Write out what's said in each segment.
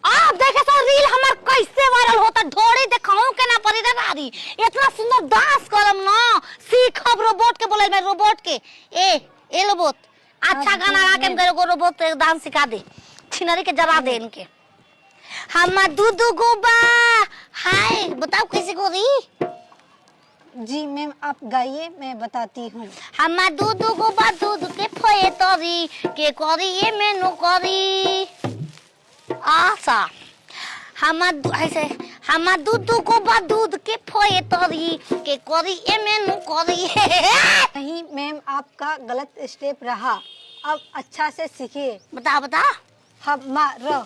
आप देखे सो रील हमर कैसे वायरल होता, ढोड़ी दिखाऊं के ना परी रे नारी। इतना सुंदर डांस करम ना, सीखब रोबोट के बोले मैं रोबोट के। ए रोबोट अच्छा गाना गा के मेरे को रोबोट डांस सिखा दे, छिनरी के जरा दे इनके। हम दूधू गोबा हाय बताओ कैसे गोरी। जी मैम आप गाइए मैं बताती हूँ। हम दूधू गोबा दूध के फोए तोरी के करी ये मेनू करी आशा हम ऐसे हम दूधू गोबा दूध के फोए तोरी के करी ये मेनू करी। नहीं मैम आपका गलत स्टेप रहा, अब अच्छा से सीखिए। बता बता। हमारा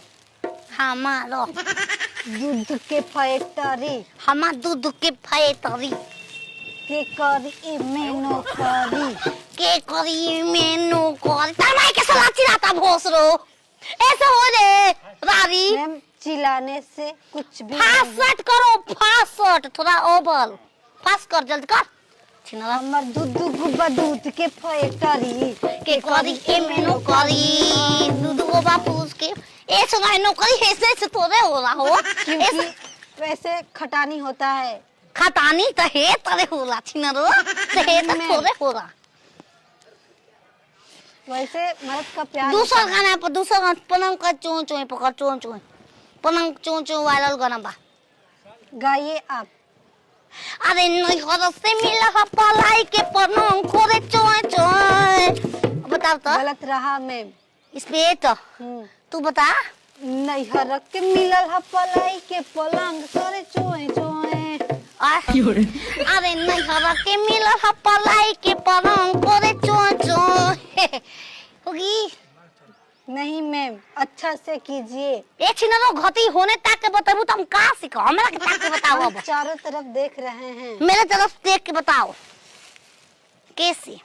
हमारो दूध के फैक्ट्री हम दूध के फोए तोरी के करी मेनू करी तमाई के सलाह चिराता भोसरो ऐसे हो रे रारी। मैम चिल्लाने से कुछ भी फास्ट करो, फास्ट थोड़ा ओबल फास्ट कर, जल्दी कर। हमर दूध गुब्बा दूध के फैक्ट्री के करी ए मेनू करी दूध को बापूस के ए सुना नो करी ऐसे से तोरे हो रहा हो, क्योंकि वैसे खटानी होता है। खटानी त हे तरे होला छिनरो त हे त थोड़े होला। वैसे मर्द का प्यार दूसरा गाना पर दूसरा गाना पलंग का चों चों पकड़ चों चों पलंग चों चों वायरल गाना बा गाइए आप। अरे नहीं हो से मिला हा पलाई के पलंग खोरे चों चों। बता तो गलत रहा मैम। इस पे तो तू बता। नैहर के मिलल हा पलाई के पलंग करे चोए चोए। अरे नैहर के मिलल हा पलाई के पलंग करे चों चों होगी। नहीं मैम अच्छा से कीजिए। एक छिनरो घटी होने तक के बताबू तो हम का सिखाओ, हमरा के तक के बताओ। अब चारों तरफ देख रहे हैं, मेरे तरफ देख के बताओ कैसे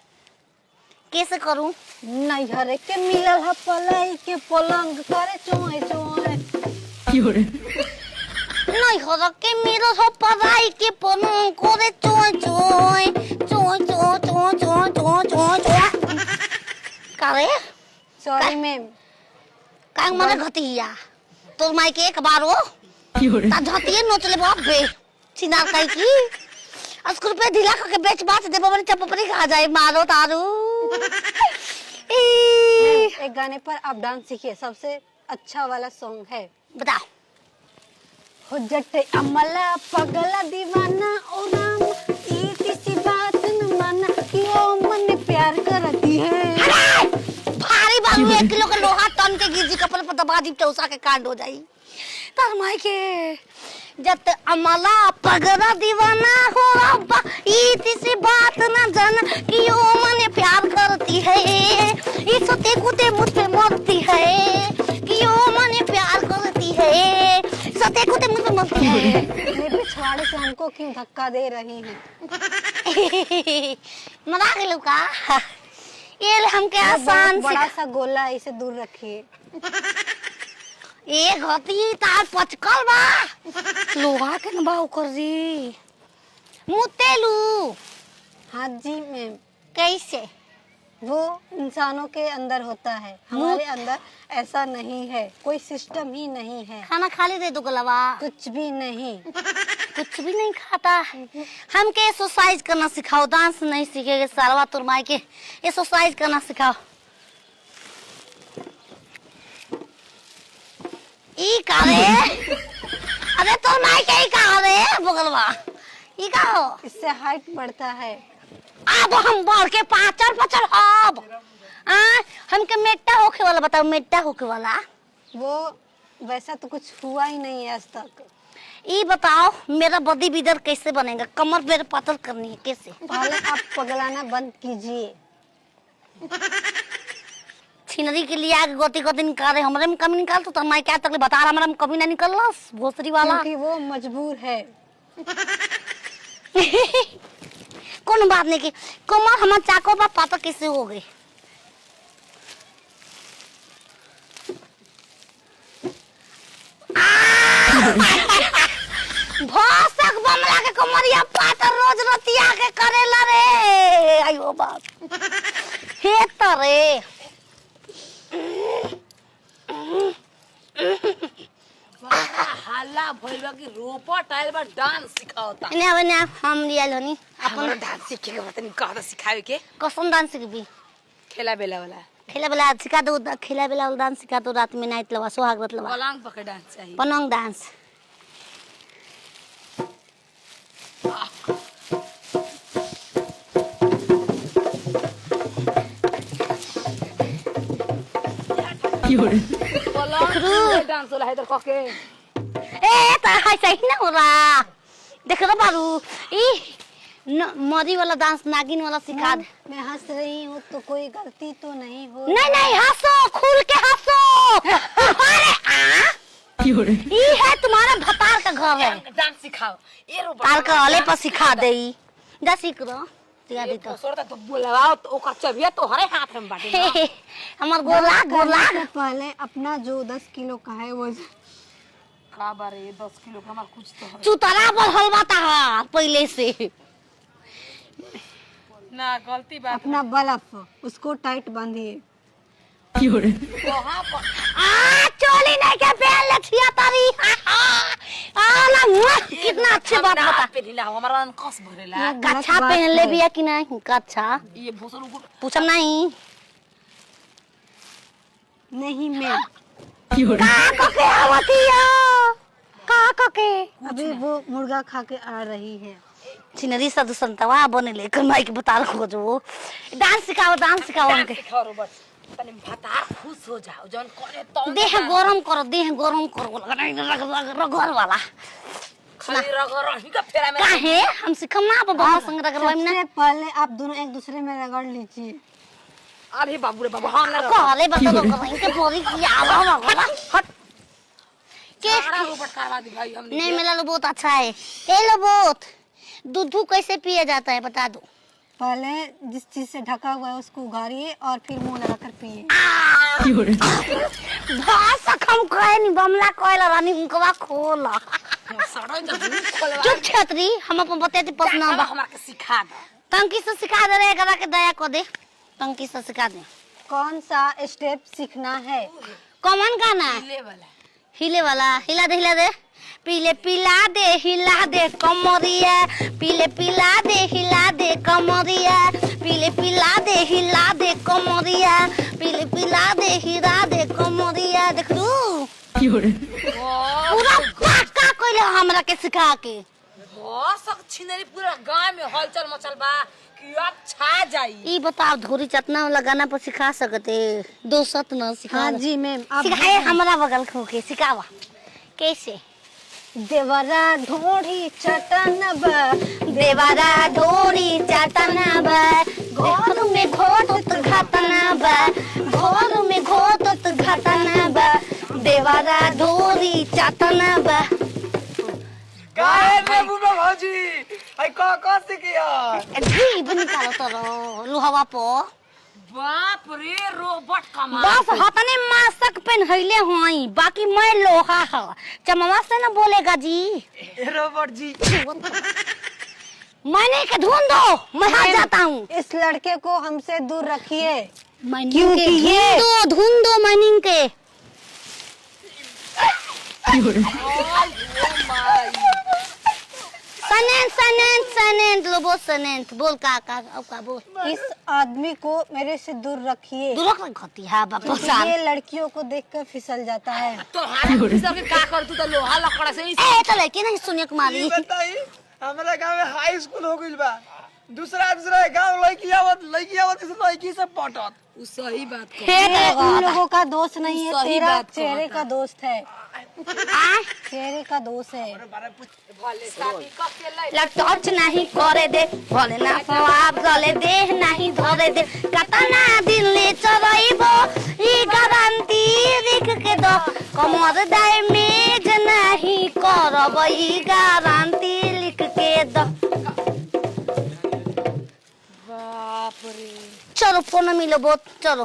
कैसे करूं। नैहर के मिलल हा पलाई के पलंग करे चोए चोए। नैहर के मिलल हा पलाई के पलंग करे चों चों चों चों चों चों चों चों चों। करे सॉरी मैम। का मने घटिया तोर माई के एक बार हो ता झटिए नोच ले बाप बे चिनार कई की अस्कुर पे ढीला के बेच बात दे बबरी चपपरी खा जाए मारो तारू। एक गाने पर आप डांस सीखिए, सबसे अच्छा वाला सॉन्ग है। बताओ। हो जटे अमला पगला दीवाना ओ राम ये किसी बात न माना कि ओ मन प्यार करती है। भारी बाबू 1 किलो का लोहा तन के गिर जी कपल पर दबा दी चौसा के कांड हो जाई तार माई के। जट अमला पगला दीवाना हो रब्बा ये किसी बात न जाना कि ओ मन प्यार करती है। ये सोते कुते मुझ पे मरती है कि ओ मन प्यार करती है। सोते कुते मुझ पे मरती है। मेरे पिछवाड़े से हमको क्यों धक्का दे रही हैं? मरा गेलू का ये हमके आसान बड़ा सा गोला है, इसे दूर रखिए। एक होती तार पचकल बा लोहा के न बाऊ कर दी मुतेलू। हाँ जी मैम। कैसे? वो इंसानों के अंदर होता है, हमारे अंदर ऐसा नहीं है, कोई सिस्टम ही नहीं है। खाना खाली दे दो गलवा। कुछ भी नहीं कुछ भी नहीं खाता। हमके एक्सरसाइज करना सिखाओ, डांस नहीं सीखेगे सारवा तुर माई के एक्सरसाइज करना सिखाओ। ई का रे अरे तुर माई के ई का रे बगलवा ई का हो? इससे हाइट बढ़ता है। अब हम बढ़ के पाचर पचर अब हमके मेटा होके वाला बताओ। मेटा होके वाला वो वैसा तो कुछ हुआ ही नहीं है आज तक। ये बताओ मेरा बॉडी बिल्डर कैसे बनेगा? कमर मेरे पतल करनी है कैसे? पहले आप पगलाना बंद कीजिए। छिनरी के लिए आगे गोती गोती निकाले हमरे में कमी निकाल तो मैं क्या तक बता रहा हमारा में कमी ना निकलस भोसरी वाला। क्योंकि वो मजबूर है। कौन बात नहीं की कमर हमार चाको बा पाता कैसे हो गई। भोसक बमला के कमरिया पाता रोज रतिया के करेला रे। आयो बाप हे तरे भइल बा कि रोपट आइल बा डांस सिखावता। ने हम लिया लोनी अपन डांस सीखे के बतानी कहता सिखावे के कसम डांस सीखबी खेला बेला वाला खेला बेला सिखा दो खेला बेला वाला डांस सिखा दो रात में नाइट लवा सुहागरात लवा पलंग पकड़ डांस चाहिए पलंग डांस पलंग डांस वाला है इधर कके ए ता हाय सही ना हो रहा देख लो बारू ई मरी वाला डांस नागिन वाला सिखा दे। मैं हंस रही हूँ तो कोई गलती तो नहीं हो। नहीं नहीं हंसो खुल के हंसो। अरे ये है तुम्हारा भतार का घर है डांस सिखाओ ये रोपट तार का हले पर सिखा दे जा सीख रो सिखा दे तो सोरता तो बुलाओ तो ओकर चबिया तो हरे हाथ में बाटे ना। हमर गोला गोला से पहले अपना जो 10 किलो का है वो का बारे 10 किलो का हमार कुछ तो है चुतरा पर हलवाता है पहले से ना गलती बात अपना बल्ब उसको टाइट बांधिए। वहां पर आ चोली नहीं के पहन ले छिया तारी आला मुआ कितना अच्छे बात बता पे ढीला हमारा कस भरेला कच्छा पहन ले बिया कि नहीं कच्छा ये भूसर को पूछम नहीं नहीं मैं का के आवतिया का के अभी वो मुर्गा खा के आ रही है। चिनरी साधु संतवा बने ले कमाई के बता रखो जो डांस सिखाओ हमके सिखाओ रोबट तने भतार खुश हो जाओ जौन करे तो देह गरम करो रगड़ वाला खाली रगड़ ही का फेरा में काहे हम सिखम ना बाबा संग रगड़वाई ना सबसे पहले आप दोनों एक दूसरे में रगड़ लीजिए। अरे बाबू रे बाबू हम ना कहले बता दो इनके बोरी की आवाज रगड़ा हट के सारा रोबट करवा दी भाई हमने नहीं मिला लो बहुत अच्छा है ए लो बहुत दूध कैसे पिया जाता है बता दो। पहले जिस चीज से ढका हुआ है उसको उगाड़िए और फिर मुंह लगाकर पिए। भाषा कम कहे नहीं बमला कहला रानी उनकवा खोला सड़ो जब खोलवा चुप छतरी हम अपन बतेती पसना बा हमरा के सिखा दे टंकी से सिखा दे रे एकरा के दया कर दे टंकी से सिखा दे कौन सा स्टेप सीखना है? कॉमन गाना ले वाला हिले वाला हिला दे पीले पिला दे हिला दे कमरिया पीले पिला दे हिला दे कमरिया पीले पिला दे हिला दे कमरिया पीले पिला दे हिला दे कमरिया देख लू पूरा पक्का कोइले हमरा के सिखा के बहुत सब छिनरी पूरा गांव में हलचल मचल बा कि अब छा जाई ई बताओ धोरी चटना वाला गाना पर सिखा सकते दोसत न सिखा हाँ जी मैम आप सिखाए हमरा बगल खो के सिखावा कैसे देवरा ढोढ़ी चटन बा देवारा ढोरी चटना बा घर में घोटत घटना बा घर में घोटत घटना बा देवारा ढोरी चटना बा काहे रे बुबा भाजी आई का सिकिया जी बनी कालो तरो लोहवा पो बाप रे रोबोट कमाल बस हतने मासक पहनले होई बाकी मैं लोहा है चमवा से ना बोलेगा जी रोबोट जी मैंने के ढूंढो मैं आ जाता हूँ इस लड़के को हमसे दूर रखिए क्योंकि ये ढूंढो मैनिंग के सनेंट लोबो सनेंट बोल का बोल इस आदमी को मेरे से दूर रखिए। दूर रख खती है बापा साहब ये लड़कियों को देखकर फिसल जाता है। तो हारे सर के का कर तू तो लोहा लकड़ा से ए तो लड़की नहीं सुनिए कुमारी बताई हमारे गांव में हाई स्कूल हो गइल बा दूसरा गांव लड़की आवत इस लड़की से पटत उ सही बात कर ये उन लोगों का दोस्त नहीं है, सही तेरा बात चेहरे कहता। का दोस्त है। चेहरे का दोस्त है। भले शादी कब के ले लटच नहीं करे दे भले ना आप गले देह नहीं धरे दे कतना दिन ले चरइबो ई गारंटी लिख के दो कमर डैमेज नहीं करब ई गारंटी लिख के दो बाप रे चलो फोन मिलो बहुत चलो